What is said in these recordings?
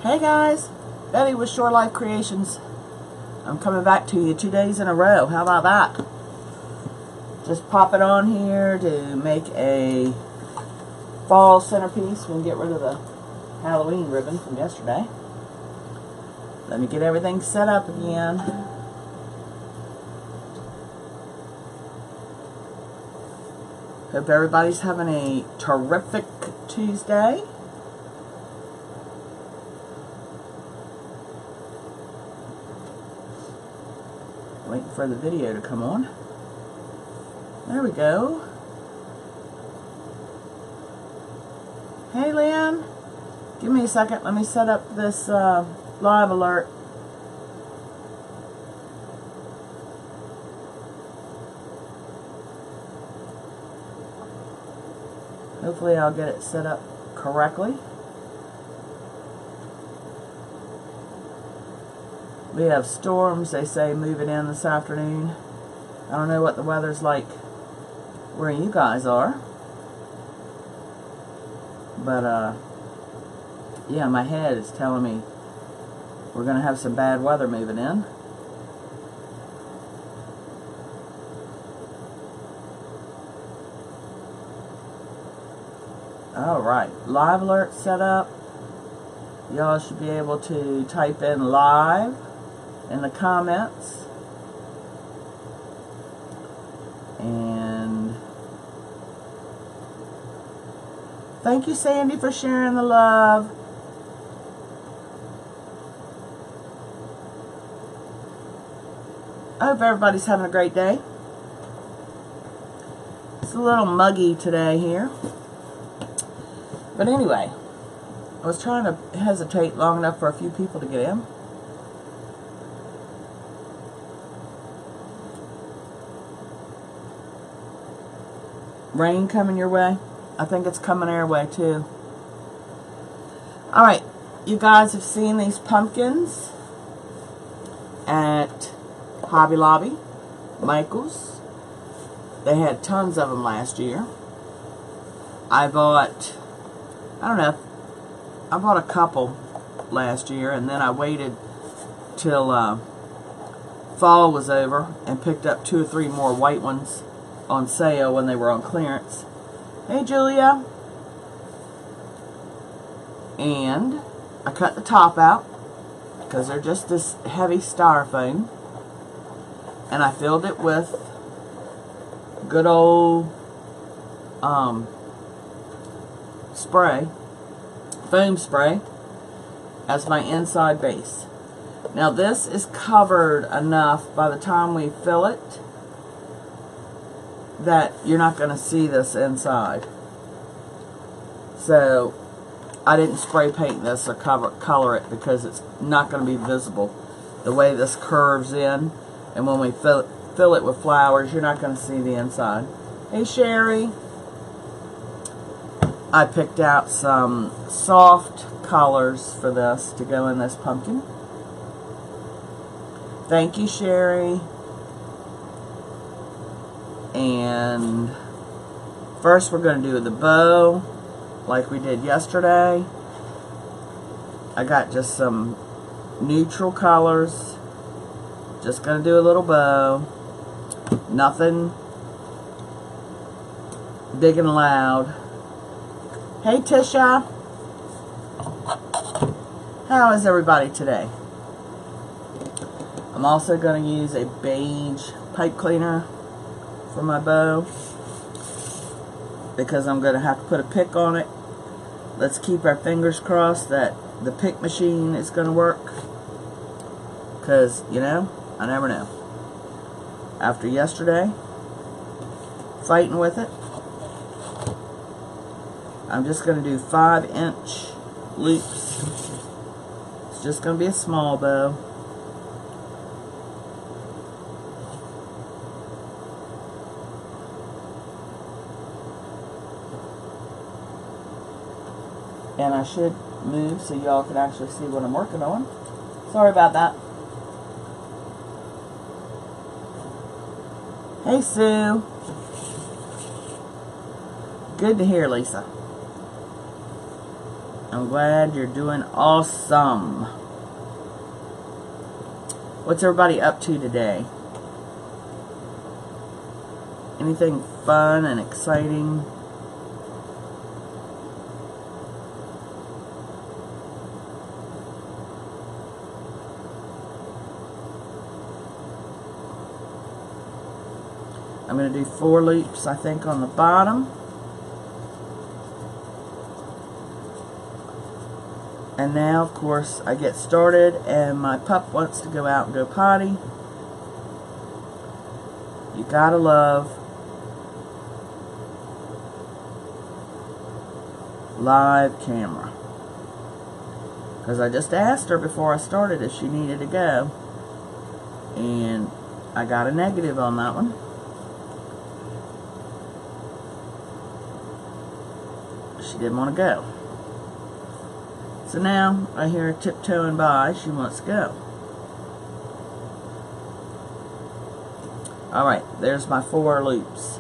Hey guys, Betty with Shore Life Creations. I'm coming back to you 2 days in a row. How about that? Just pop it on here to make a fall centerpiece. We can get rid of the Halloween ribbon from yesterday. Let me get everything set up again. Hope everybody's having a terrific Tuesday. Waiting for the video to come on. There we go. Hey Lynn, give me a second. Let me set up this live alert. Hopefully I'll get it set up correctly. We have storms, they say, moving in this afternoon. I don't know what the weather's like where you guys are. But, yeah, my head is telling me we're going to have some bad weather moving in. Alright, live alert set up. Y'all should be able to type in live in the comments. And thank you, Sandy, for sharing the love. I hope everybody's having a great day. It's a little muggy today here. But anyway, I was trying to hesitate long enough for a few people to get in. Rain coming your way? I think it's coming our way too. Alright, you guys have seen these pumpkins at Hobby Lobby, Michael's. They had tons of them last year. I bought a couple last year, and then I waited till fall was over and picked up 2 or 3 more white ones on sale when they were on clearance. Hey Julia. And I cut the top out because they're just this heavy styrofoam, and I filled it with good old spray, foam spray, as my inside base. Now this is covered enough by the time we fill it that you're not going to see this inside. So I didn't spray paint this or color it because it's not going to be visible. The way this curves in, and when we fill it with flowers, you're not going to see the inside. Hey Sherry. I picked out some soft colors for this to go in this pumpkin. Thank you, Sherry. And first we're going to do the bow like we did yesterday. I got just some neutral colors. Just going to do a little bow. Nothing big and loud. Hey Tisha. How is everybody today? I'm also going to use a beige pipe cleaner for my bow because I'm going to have to put a pick on it. Let's keep our fingers crossed that the pick machine is going to work, because, you know, I never know. After yesterday, fighting with it, I'm just going to do 5-inch loops. It's just going to be a small bow. And I should move so y'all can actually see what I'm working on. Sorry about that. Hey Sue. Good to hear, Lisa. I'm glad you're doing awesome. What's everybody up to today? Anything fun and exciting? I'm going to do 4 loops, I think, on the bottom. And now, of course, I get started and my pup wants to go out and go potty. You gotta love live camera. Because I just asked her before I started if she needed to go. And I got a negative on that one. She didn't want to go. So now I hear her tiptoeing by. She wants to go. Alright, there's my 4 loops.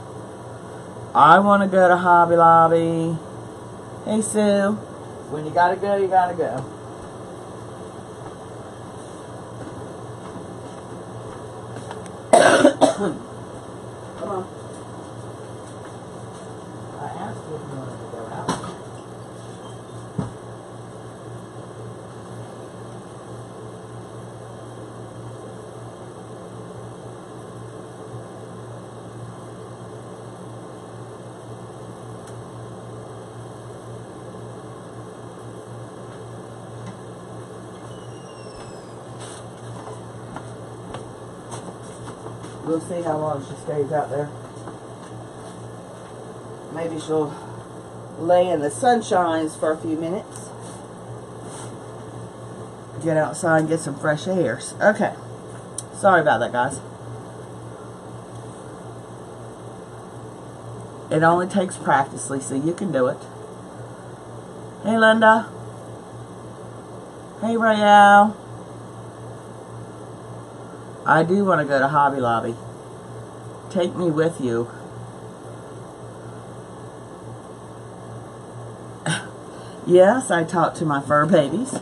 I want to go to Hobby Lobby. Hey Sue, when you gotta go, you gotta go. Come on. I asked you if you wanted to go out. We'll see how long she stays out there. Maybe she'll lay in the sunshines for a few minutes. Get outside and get some fresh air. Okay. Sorry about that, guys. It only takes practice, Lisa. You can do it. Hey, Linda. Hey, Royale. I do want to go to Hobby Lobby. Take me with you. Yes, I talk to my fur babies.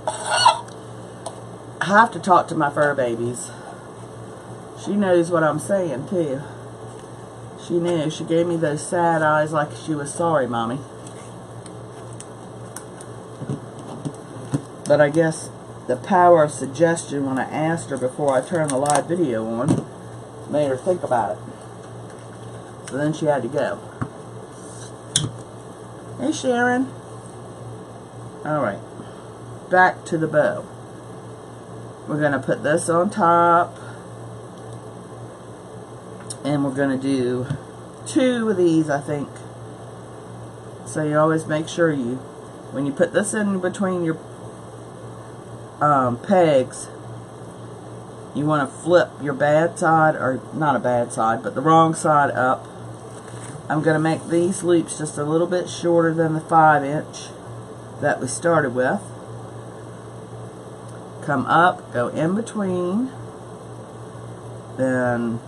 I have to talk to my fur babies. She knows what I'm saying, too. She knew. She gave me those sad eyes like she was sorry, Mommy. But I guess the power of suggestion when I asked her before I turned the live video on made her think about it. So then she had to go. Hey, Sharon. Alright. Back to the bow. We're going to put this on top. And we're going to do 2 of these, I think. So you always make sure you, when you put this in between your pegs, you want to flip your bad side, or not a bad side, but the wrong side up. I'm going to make these loops just a little bit shorter than the 5-inch that we started with. Come up, go in between, then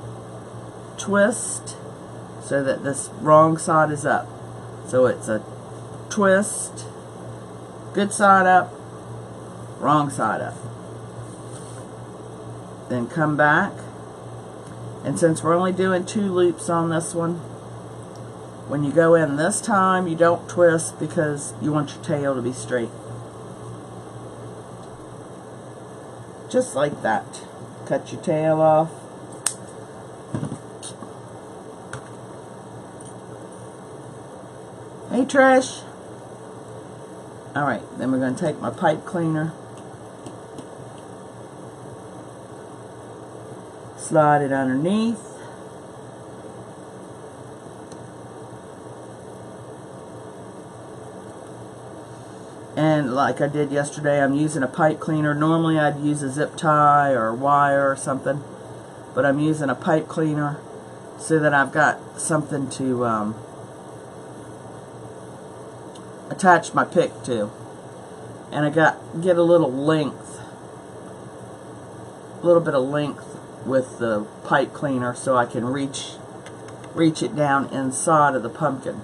twist so that this wrong side is up. So it's a twist, good side up, wrong side up. Then come back, and since we're only doing 2 loops on this one, when you go in this time, you don't twist because you want your tail to be straight. Just like that. Cut your tail off. Hey Trish. Alright, then we're going to take my pipe cleaner, slide it underneath, and like I did yesterday, I'm using a pipe cleaner. Normally I'd use a zip tie or wire or something, but I'm using a pipe cleaner so that I've got something to attach my pick to. And I get a little length, a little bit of length with the pipe cleaner so I can reach reach it down inside of the pumpkin.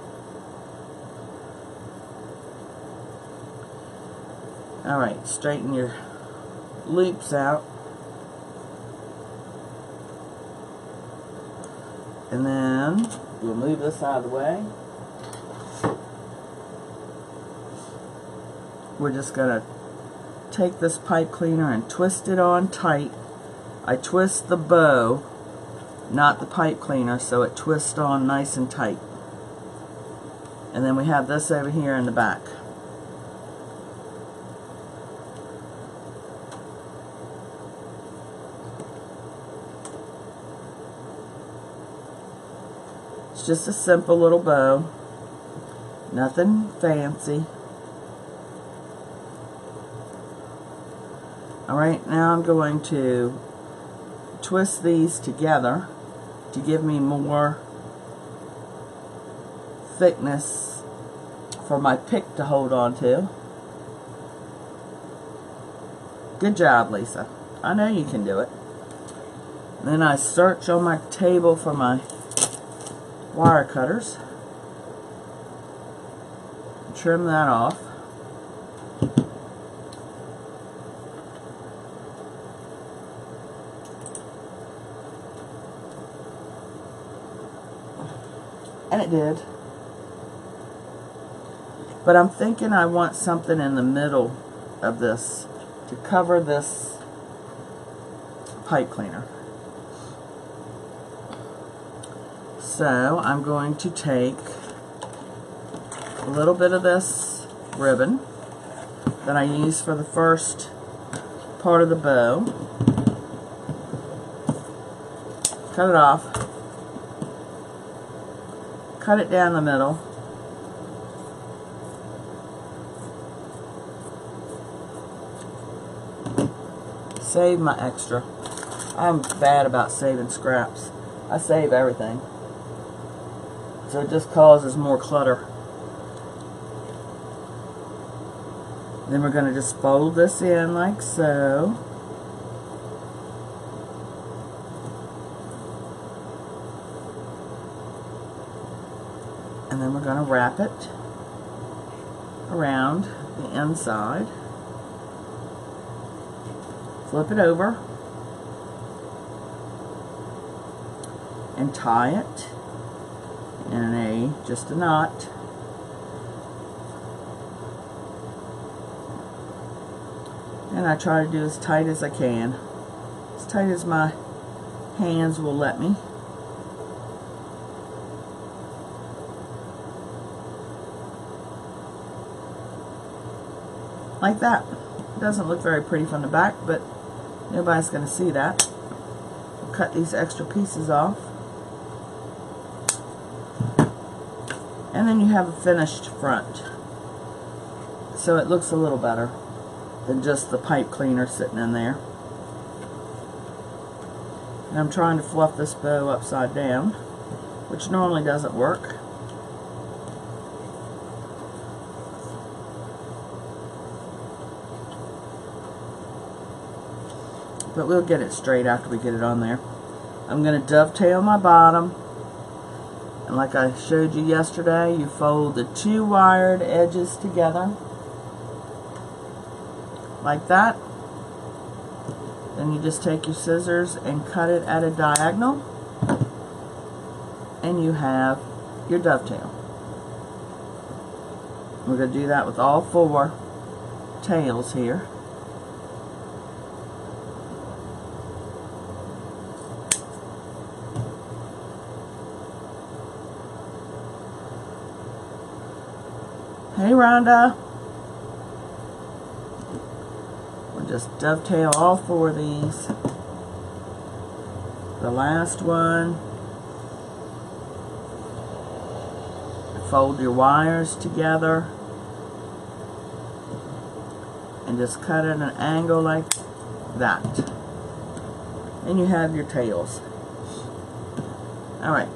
Alright, straighten your loops out. And then we'll move this out of the way. We're just going to take this pipe cleaner and twist it on tight. I twist the bow, not the pipe cleaner, so it twists on nice and tight. And then we have this over here in the back. It's just a simple little bow, nothing fancy. Alright, now I'm going to twist these together to give me more thickness for my pick to hold on to. Good job, Lisa. I know you can do it. And then I search on my table for my wire cutters. Trim that off. And it did. But I'm thinking I want something in the middle of this to cover this pipe cleaner. So I'm going to take a little bit of this ribbon that I use for the first part of the bow, cut it off, cut it down the middle, save my extra. I'm bad about saving scraps. I save everything. So it just causes more clutter. Then we're going to just fold this in like so. And then we're going to wrap it around the inside. Flip it over. And tie it in just a knot. And I try to do as tight as I can. As tight as my hands will let me. Like that. It doesn't look very pretty from the back, but nobody's going to see that. We'll cut these extra pieces off. And then you have a finished front. So it looks a little better than just the pipe cleaner sitting in there. And I'm trying to fluff this bow upside down, which normally doesn't work. But we'll get it straight after we get it on there. I'm going to dovetail my bottom. And like I showed you yesterday, you fold the two wired edges together. Like that. Then you just take your scissors and cut it at a diagonal. And you have your dovetail. We're going to do that with all four tails here. Hey Rhonda. We'll just dovetail all four of these. The last one. Fold your wires together. And just cut at an angle like that. And you have your tails. Alright.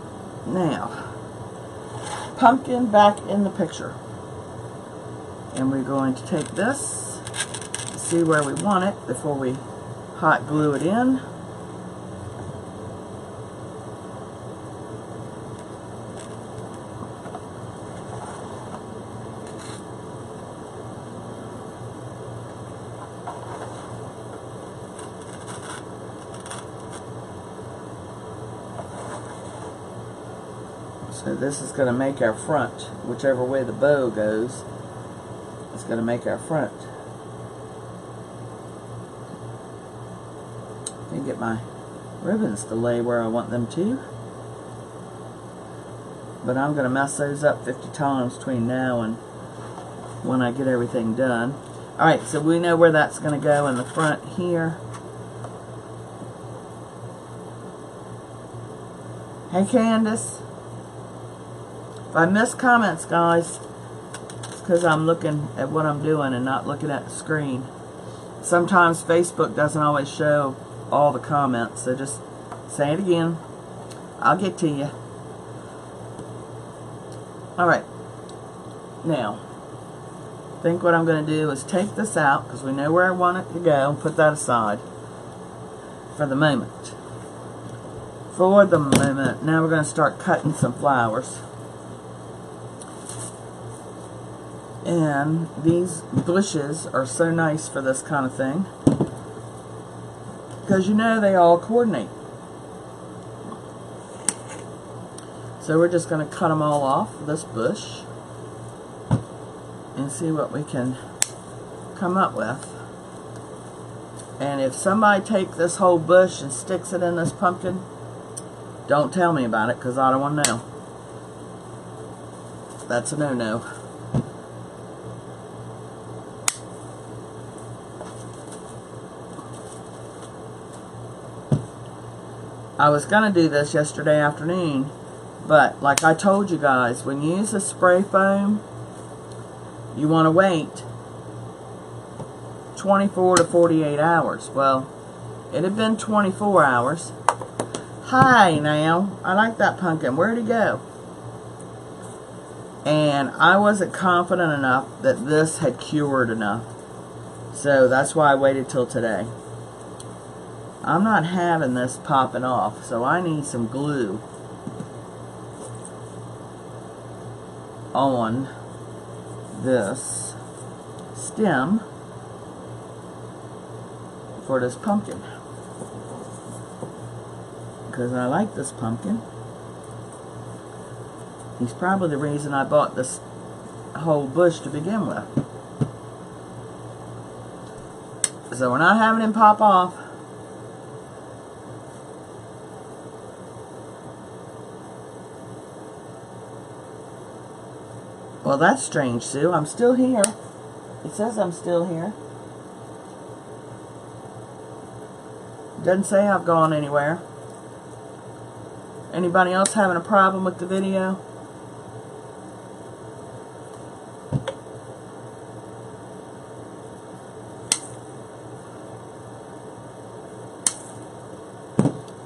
Now, pumpkin back in the picture. And we're going to take this, see where we want it before we hot glue it in. So this is going to make our front. Whichever way the bow goes, it's going to make our front. Let me get my ribbons to lay where I want them to. But I'm going to mess those up 50 times between now and when I get everything done. Alright, so we know where that's going to go in the front here. Hey Candace. If I miss comments, guys, it's because I'm looking at what I'm doing and not looking at the screen. Sometimes Facebook doesn't always show all the comments, so just say it again. I'll get to you. Alright. Now, I think what I'm going to do is take this out, because we know where I want it to go, and put that aside for the moment. For the moment. Now we're going to start cutting some flowers. And these bushes are so nice for this kind of thing, because you know they all coordinate. So we're just going to cut them all off this bush and see what we can come up with. And if somebody takes this whole bush and sticks it in this pumpkin, don't tell me about it, because I don't want to know. That's a no-no. I was going to do this yesterday afternoon, but like I told you guys, when you use a spray foam, you want to wait 24 to 48 hours. Well, it had been 24 hours. Hi now, I like that pumpkin. Where'd he go? And I wasn't confident enough that this had cured enough. So that's why I waited till today. I'm not having this popping off, so I need some glue on this stem for this pumpkin, because I like this pumpkin. He's probably the reason I bought this whole bush to begin with. So we're not having him pop off. Well, that's strange, Sue. I'm still here. It says I'm still here. Doesn't say I've gone anywhere. Anybody else having a problem with the video?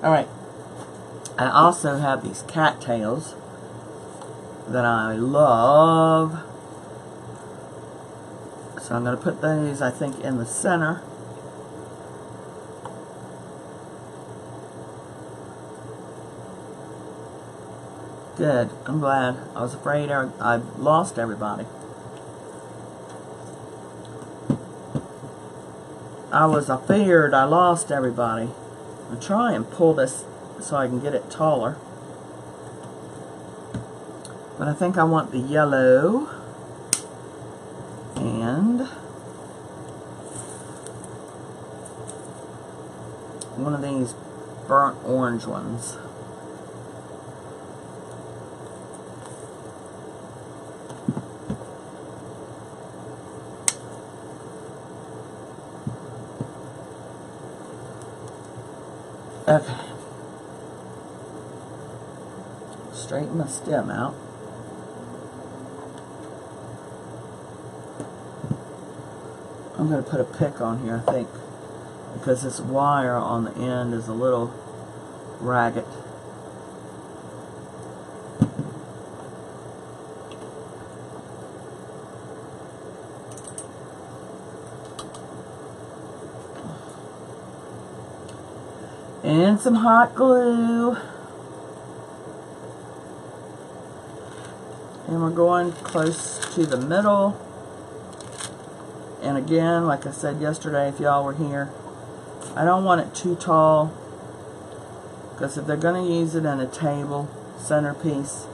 Alright. I also have these cattails that I love. So I'm going to put those, I think, in the center. Good. I'm glad. I was afraid I lost everybody. I was afraid I lost everybody. I'll try and pull this so I can get it taller. But I think I want the yellow and one of these burnt orange ones. Okay. Straighten my stem out. I'm going to put a pick on here, I think, because this wire on the end is a little ragged. And some hot glue. And we're going close to the middle. And again, like I said yesterday, if y'all were here, I don't want it too tall, because if they're going to use it in a table centerpiece,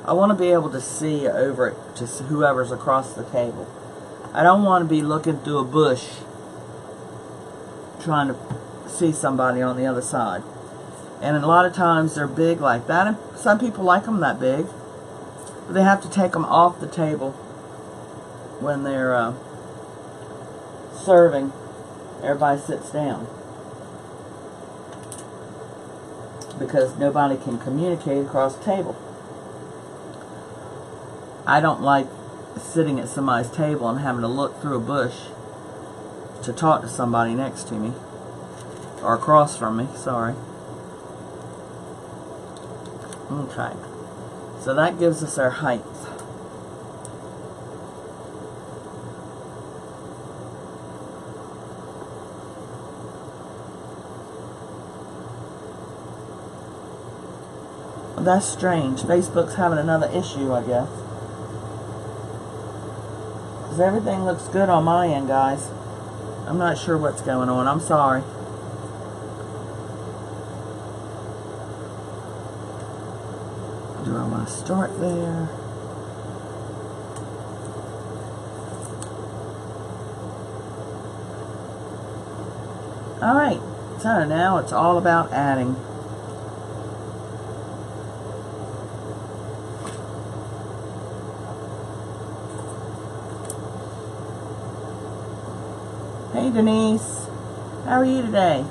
I want to be able to see over it to whoever's across the table. I don't want to be looking through a bush trying to see somebody on the other side. And a lot of times they're big like that, and some people like them that big, but they have to take them off the table when they're serving. Everybody sits down because nobody can communicate across the table. I don't like sitting at somebody's table and having to look through a bush to talk to somebody next to me, or across from me, sorry. Okay, so that gives us our height. Well, that's strange. Facebook's having another issue, I guess. Because everything looks good on my end, guys. I'm not sure what's going on. I'm sorry. Do I want to start there? Alright, so now it's all about adding. Hey Denise, how are you today?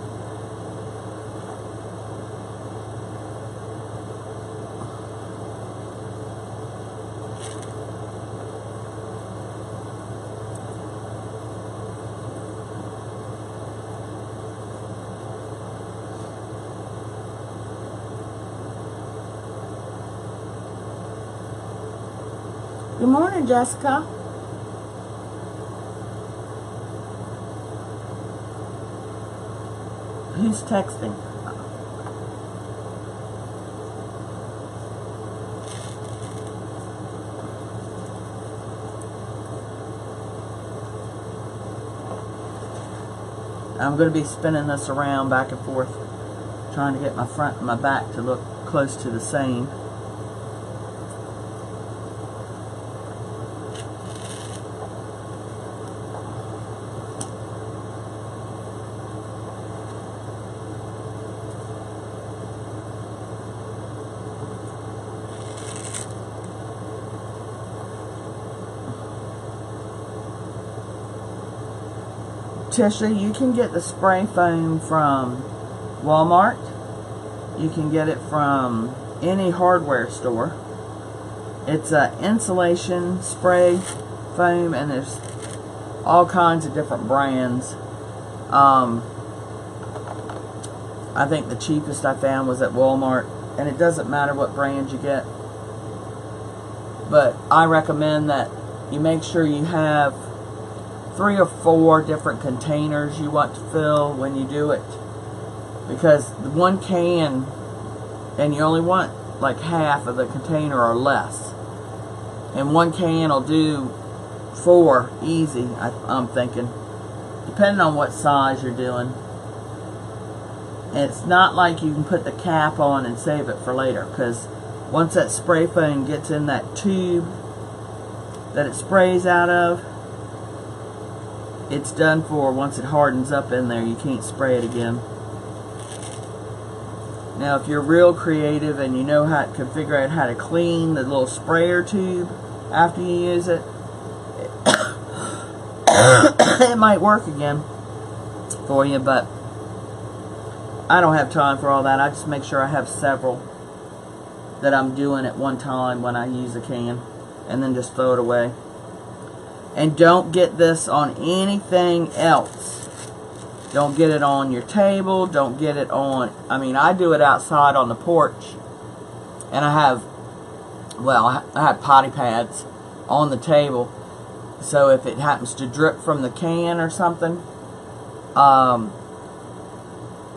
Good morning, Jessica. Who's texting? I'm going to be spinning this around back and forth, trying to get my front and my back to look close to the same. Tisha, you can get the spray foam from Walmart. You can get it from any hardware store. It's an insulation spray foam, and there's all kinds of different brands. I think the cheapest I found was at Walmart, and it doesn't matter what brand you get. But I recommend that you make sure you have 3 or 4 different containers you want to fill when you do it, because the one can, and you only want like half of the container or less, and one can will do 4 easy, I'm thinking, depending on what size you're doing. And it's not like you can put the cap on and save it for later, because once that spray foam gets in that tube that it sprays out of, it's done for. Once it hardens up in there, you can't spray it again. Now, if you're real creative and you know how to figure out how to clean the little sprayer tube after you use it, it might work again for you, but I don't have time for all that. I just make sure I have several that I'm doing at one time when I use a can, and then just throw it away. And don't get this on anything else. Don't get it on your table. Don't get it on... I mean, I do it outside on the porch. And I have... well, I have potty pads on the table. So if it happens to drip from the can or something...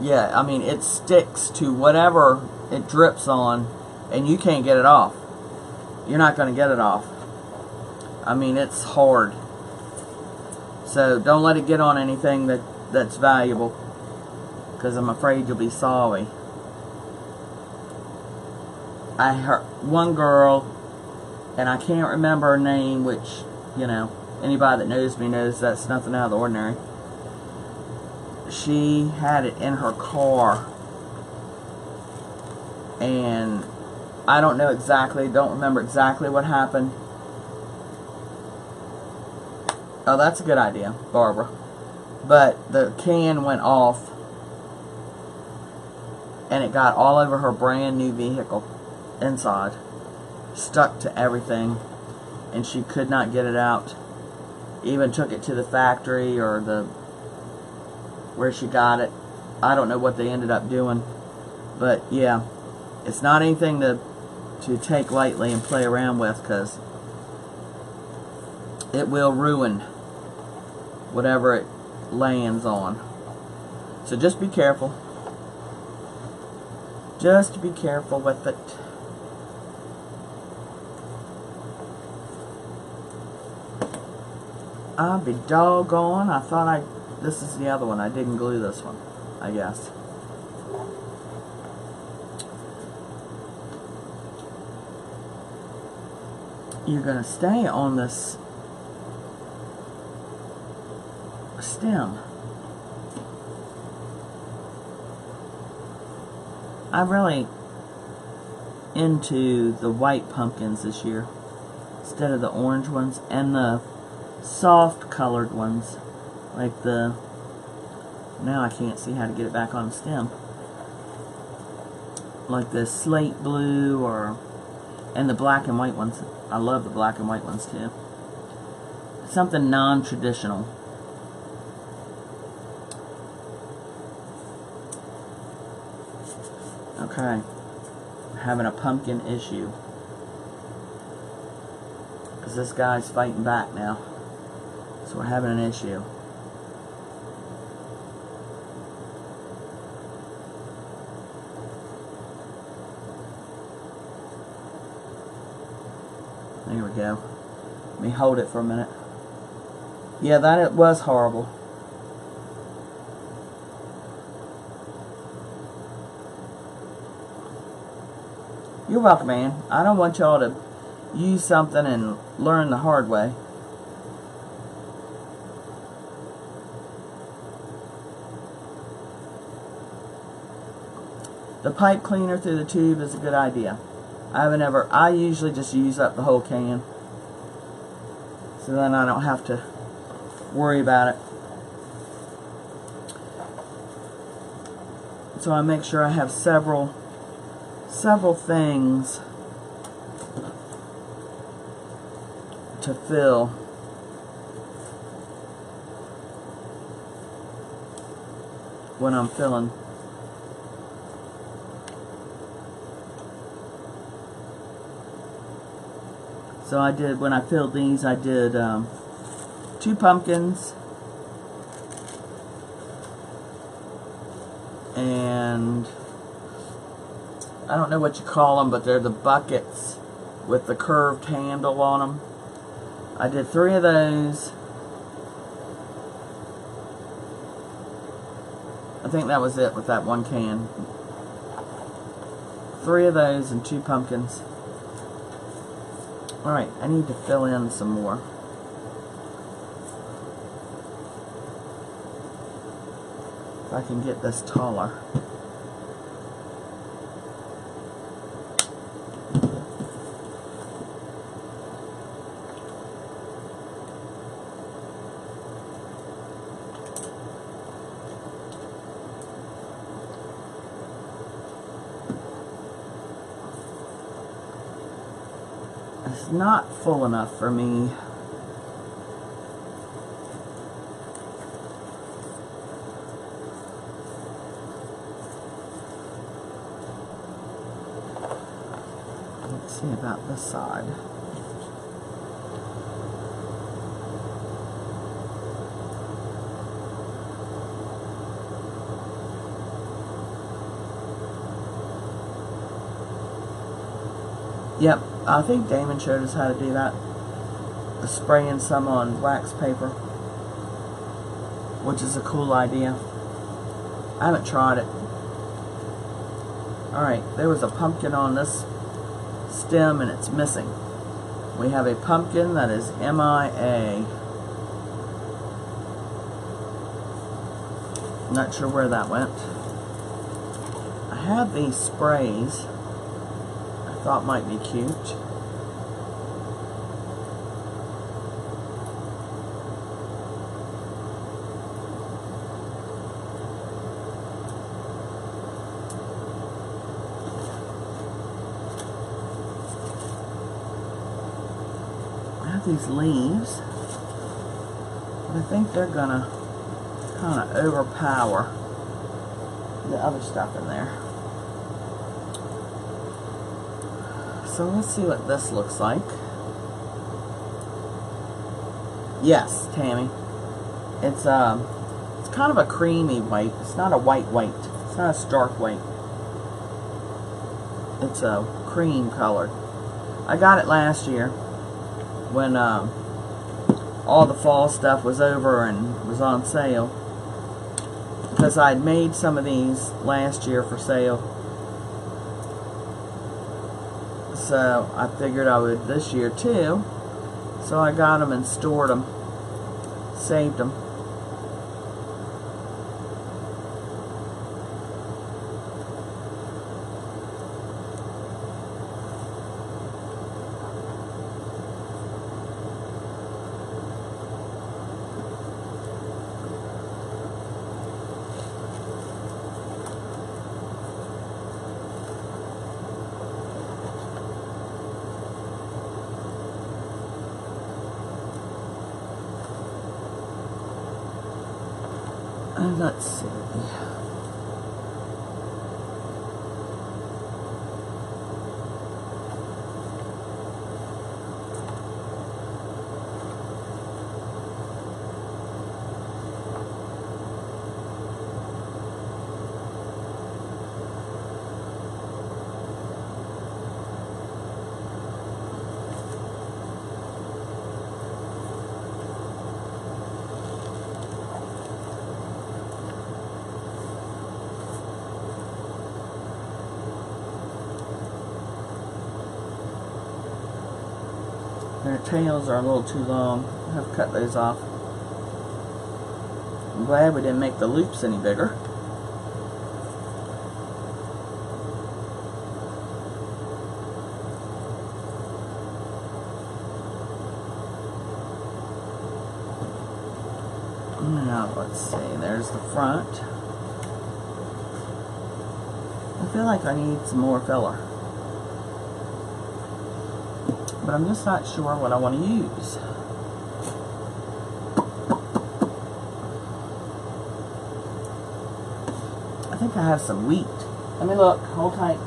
yeah, I mean, it sticks to whatever it drips on. And you can't get it off. You're not going to get it off. I mean, it's hard. So don't let it get on anything that's valuable, because I'm afraid you'll be sorry. I heard one girl and I can't remember her name, which, you know, anybody that knows me knows that's nothing out of the ordinary. She had it in her car, and I don't remember exactly what happened. Oh, that's a good idea, Barbara. But the can went off, and it got all over her brand new vehicle inside, stuck to everything, and she could not get it out. Even took it to the factory or where she got it. I don't know what they ended up doing, but yeah, it's not anything to take lightly and play around with, because it will ruin whatever it lands on. So just be careful. Just be careful with it. I'll be doggone. I thought this is the other one. I didn't glue this one, I guess. You're going to stay on this stem. I'm really into the white pumpkins this year instead of the orange ones, and the soft colored ones, like now I can't see how to get it back on the stem, like the slate blue, and the black and white ones. I love the black and white ones too. Something non-traditional. Okay, having a pumpkin issue, because this guy's fighting back now, so we're having an issue. There we go. Let me hold it for a minute. Yeah, it was horrible. You're welcome, man. I don't want y'all to use something and learn the hard way. The pipe cleaner through the tube is a good idea. I usually just use up the whole can, so then I don't have to worry about it. So I make sure I have several things to fill. When I'm filling. So when I filled these, I did 2 pumpkins, and I don't know what you call them, but they're the buckets with the curved handle on them. I did 3 of those. I think that was it with that one can. 3 of those and 2 pumpkins. Alright, I need to fill in some more. If I can get this taller. It's not full enough for me. Let's see about this side. Yep, I think Damon showed us how to do that. Spraying some on wax paper, which is a cool idea. I haven't tried it. Alright, there was a pumpkin on this stem and it's missing. We have a pumpkin that is MIA. Not sure where that went. I have these sprays I thought might be cute. These leaves, but I think they're gonna kind of overpower the other stuff in there. So let's see what this looks like. Yes, Tammy, it's kind of a creamy white. It's not a white. It's not a stark white. It's a cream colored. I got it last year when all the fall stuff was over and was on sale, because I'd made some of these last year for sale, so I figured I would this year too. So I got them and stored them, saved them. And let's see. Their tails are a little too long. I have to cut those off. I'm glad we didn't make the loops any bigger. Now let's see, there's the front. I feel like I need some more filler, but I'm just not sure what I want to use. I think I have some wheat. Let me look, hold tight.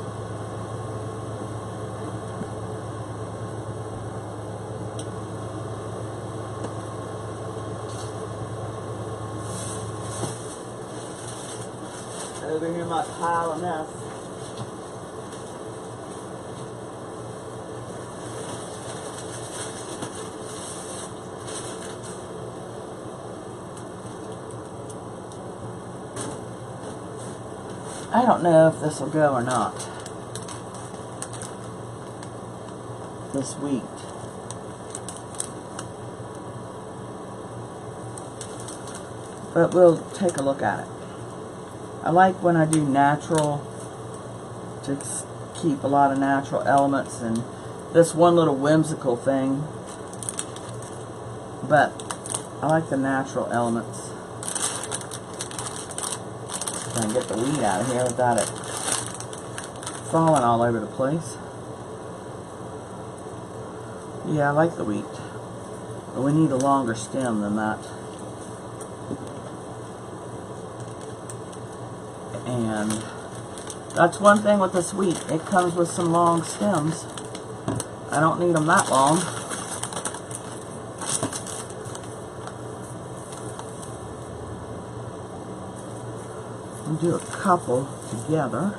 Over here in my pile of mess. I don't know if this will go or not. This wheat. But we'll take a look at it. I like when I do natural, to keep a lot of natural elements, and this one little whimsical thing, but I like the natural elements. Try and get the weed out of here without it falling all over the place. Yeah, I like the wheat, but we need a longer stem than that. And that's one thing with this wheat, it comes with some long stems. I don't need them that long. I'll do a couple together.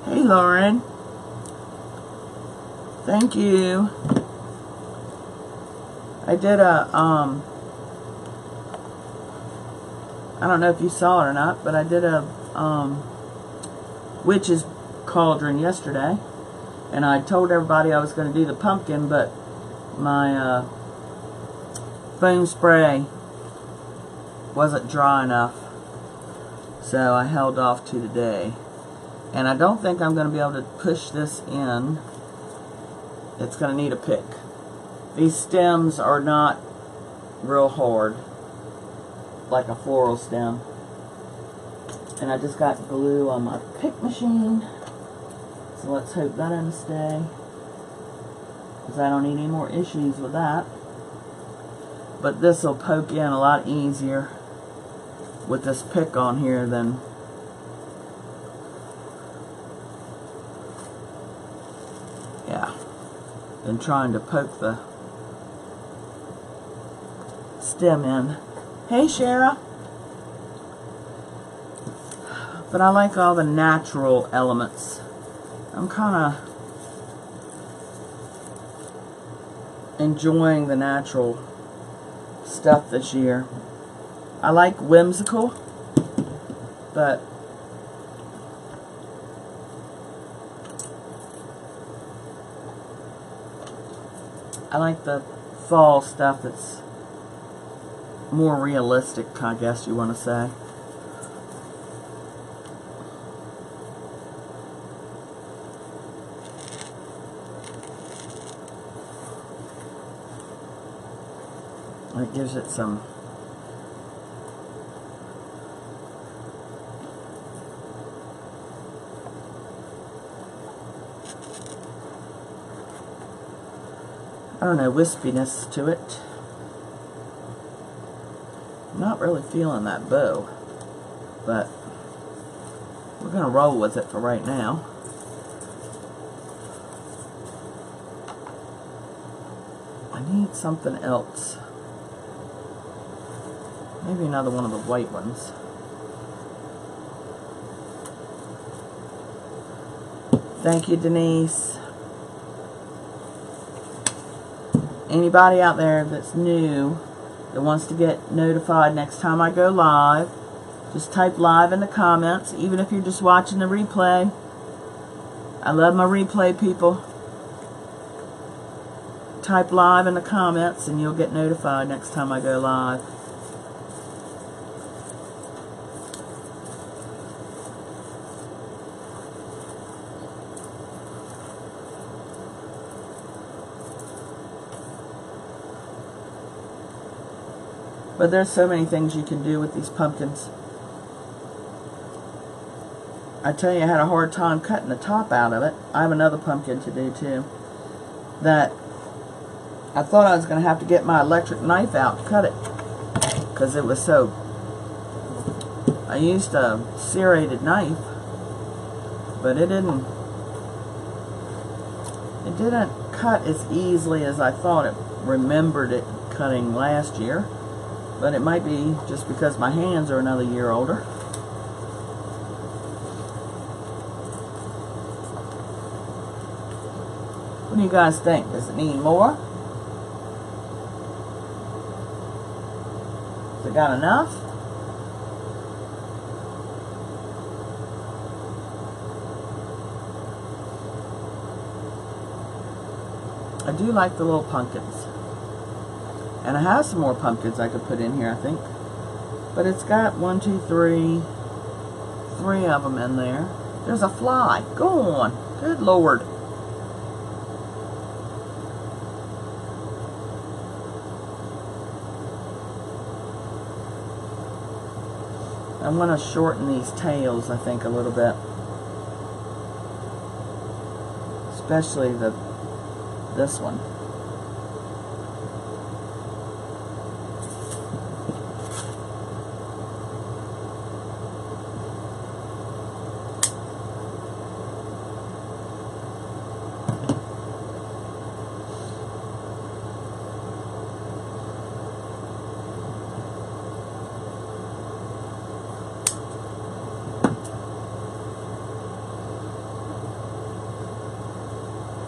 Hey Lauren. Thank you. I did a I don't know if you saw it or not, but I did a witch's cauldron yesterday, and I told everybody I was going to do the pumpkin, but my foam spray wasn't dry enough, so I held off to today. And I don't think I'm going to be able to push this in. It's going to need a pick. These stems are not real hard like a floral stem. And I just got glue on my pick machine, so let's hope that doesn't stay, because I don't need any more issues with that. But this will poke in a lot easier with this pick on here than trying to poke the stem in. Hey, Shara. But I like all the natural elements. I'm kind of enjoying the natural stuff this year. I like whimsical, but I like the fall stuff that's more realistic, I guess you want to say. It gives it some I don't know, wispiness to it. I'm not really feeling that bow, but we're going to roll with it for right now. I need something else. Maybe another one of the white ones. Thank you, Denise. Anybody out there that's new that wants to get notified next time I go live, just type live in the comments, even if you're just watching the replay. I love my replay people. Type live in the comments and you'll get notified next time I go live. But there's so many things you can do with these pumpkins. I tell you, I had a hard time cutting the top out of it. I have another pumpkin to do too, that I thought I was going to have to get my electric knife out to cut it, because it was so... I used a serrated knife, but it didn't cut as easily as I thought it remembered it cutting last year. But it might be just because my hands are another year older. What do you guys think? Does it need more? Has it got enough? I do like the little pumpkins. And I have some more pumpkins I could put in here, I think. But it's got 1, 2, 3 of them in there. There's a fly. Go on. Good Lord. I'm going to shorten these tails, I think, a little bit. Especially this one.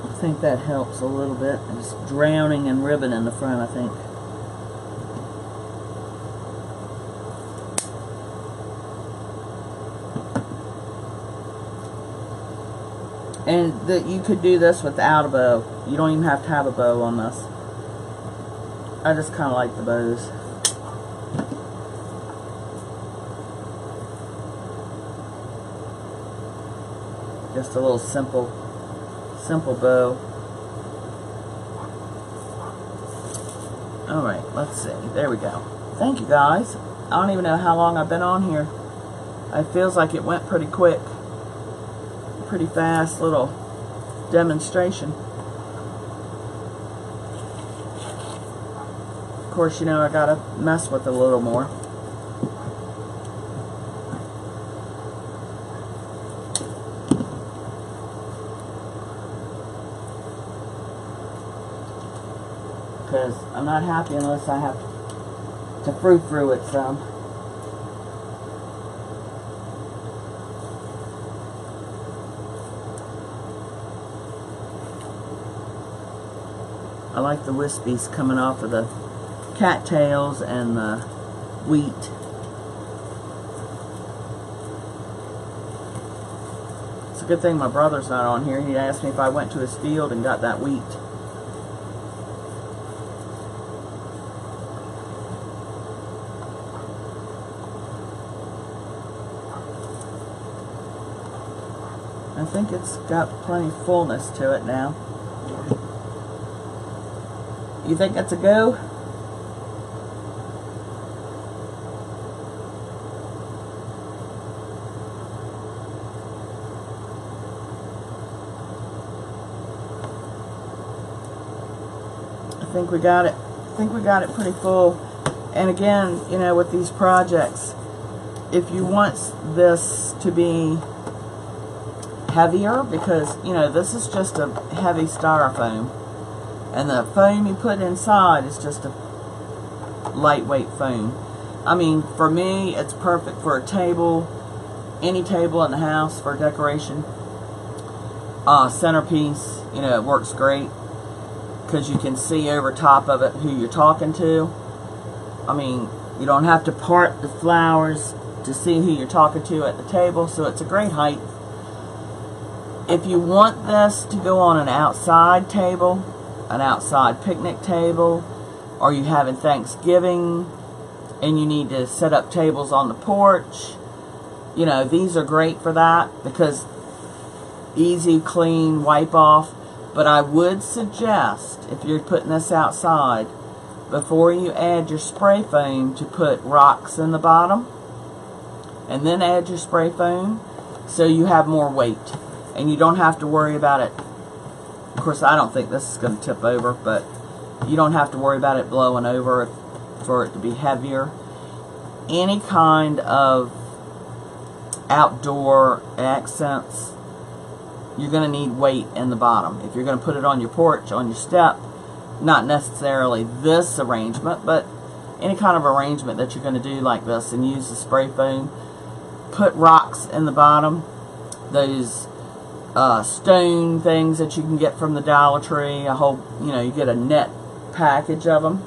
I think that helps a little bit. I'm just drowning in ribbon in the front, I think. And that you could do this without a bow. You don't even have to have a bow on this. I just kind of like the bows. Just a little simple bow. Alright, let's see. There we go. Thank you guys. I don't even know how long I've been on here. It feels like it went pretty quick. Pretty fast little demonstration. Of course, you know, I gotta mess with it a little more. Because I'm not happy unless I have to frou-frou it some. I like the wispies coming off of the cattails and the wheat. It's a good thing my brother's not on here. He asked me if I went to his field and got that wheat. I think it's got plenty of fullness to it now. You think that's a go? I think we got it. I think we got it pretty full. And again, you know, with these projects, if you want this to be heavier, because, you know, this is just a heavy styrofoam. And the foam you put inside is just a lightweight foam. I mean, for me, it's perfect for a table, any table in the house for decoration. Centerpiece, you know, it works great because you can see over top of it who you're talking to. I mean, you don't have to part the flowers to see who you're talking to at the table, so it's a great height. If you want this to go on an outside table, an outside picnic table, or you having Thanksgiving and you need to set up tables on the porch, you know, these are great for that because easy, clean, wipe off. But I would suggest, if you're putting this outside, before you add your spray foam, to put rocks in the bottom and then add your spray foam so you have more weight and you don't have to worry about it. Of course, I don't think this is going to tip over, but you don't have to worry about it blowing over for it to be heavier. Any kind of outdoor accents, you're going to need weight in the bottom. If you're going to put it on your porch, on your step, not necessarily this arrangement, but any kind of arrangement that you're going to do like this and use the spray foam, put rocks in the bottom. Those stone things that you can get from the Dollar Tree, a whole, you know, you get a net package of them.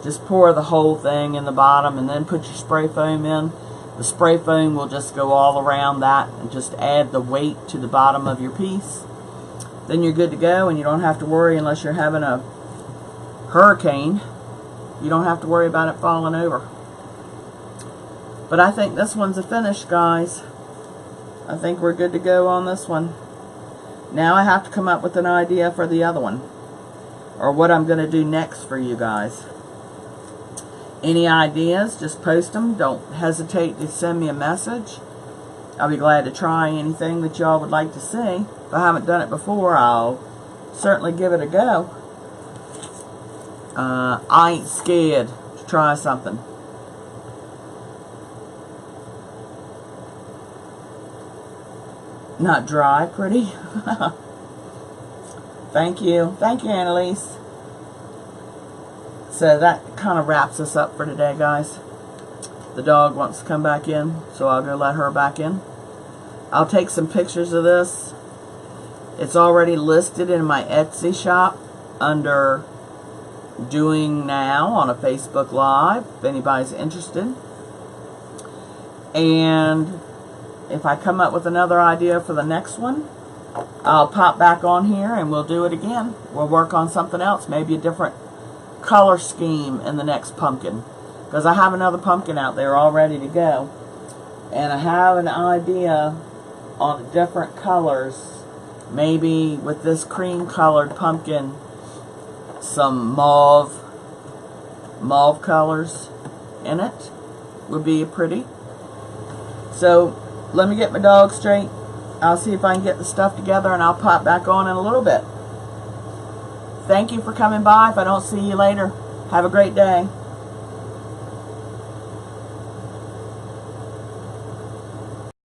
Just pour the whole thing in the bottom and then put your spray foam in. The spray foam will just go all around that and just add the weight to the bottom of your piece. Then you're good to go, and you don't have to worry unless you're having a hurricane. You don't have to worry about it falling over. But I think this one's a finish, guys. I think we're good to go on this one. Now I have to come up with an idea for the other one, or what I'm going to do next for you guys. Any ideas, just post them. Don't hesitate to send me a message. I'll be glad to try anything that y'all would like to see. If I haven't done it before, I'll certainly give it a go. I ain't scared to try something. Not dry, pretty. Thank you. Thank you, Annalise. So that kind of wraps us up for today, guys. The dog wants to come back in, so I'll go let her back in. I'll take some pictures of this. It's already listed in my Etsy shop under Doing Now on a Facebook Live, if anybody's interested. And if I come up with another idea for the next one, I'll pop back on here and we'll do it again. We'll work on something else, maybe a different color scheme in the next pumpkin, because I have another pumpkin out there all ready to go, and I have an idea on different colors. Maybe with this cream colored pumpkin, some mauve colors in it would be pretty. So let me get my dog straight. I'll see if I can get the stuff together, and I'll pop back on in a little bit. Thank you for coming by. If I don't see you later, have a great day.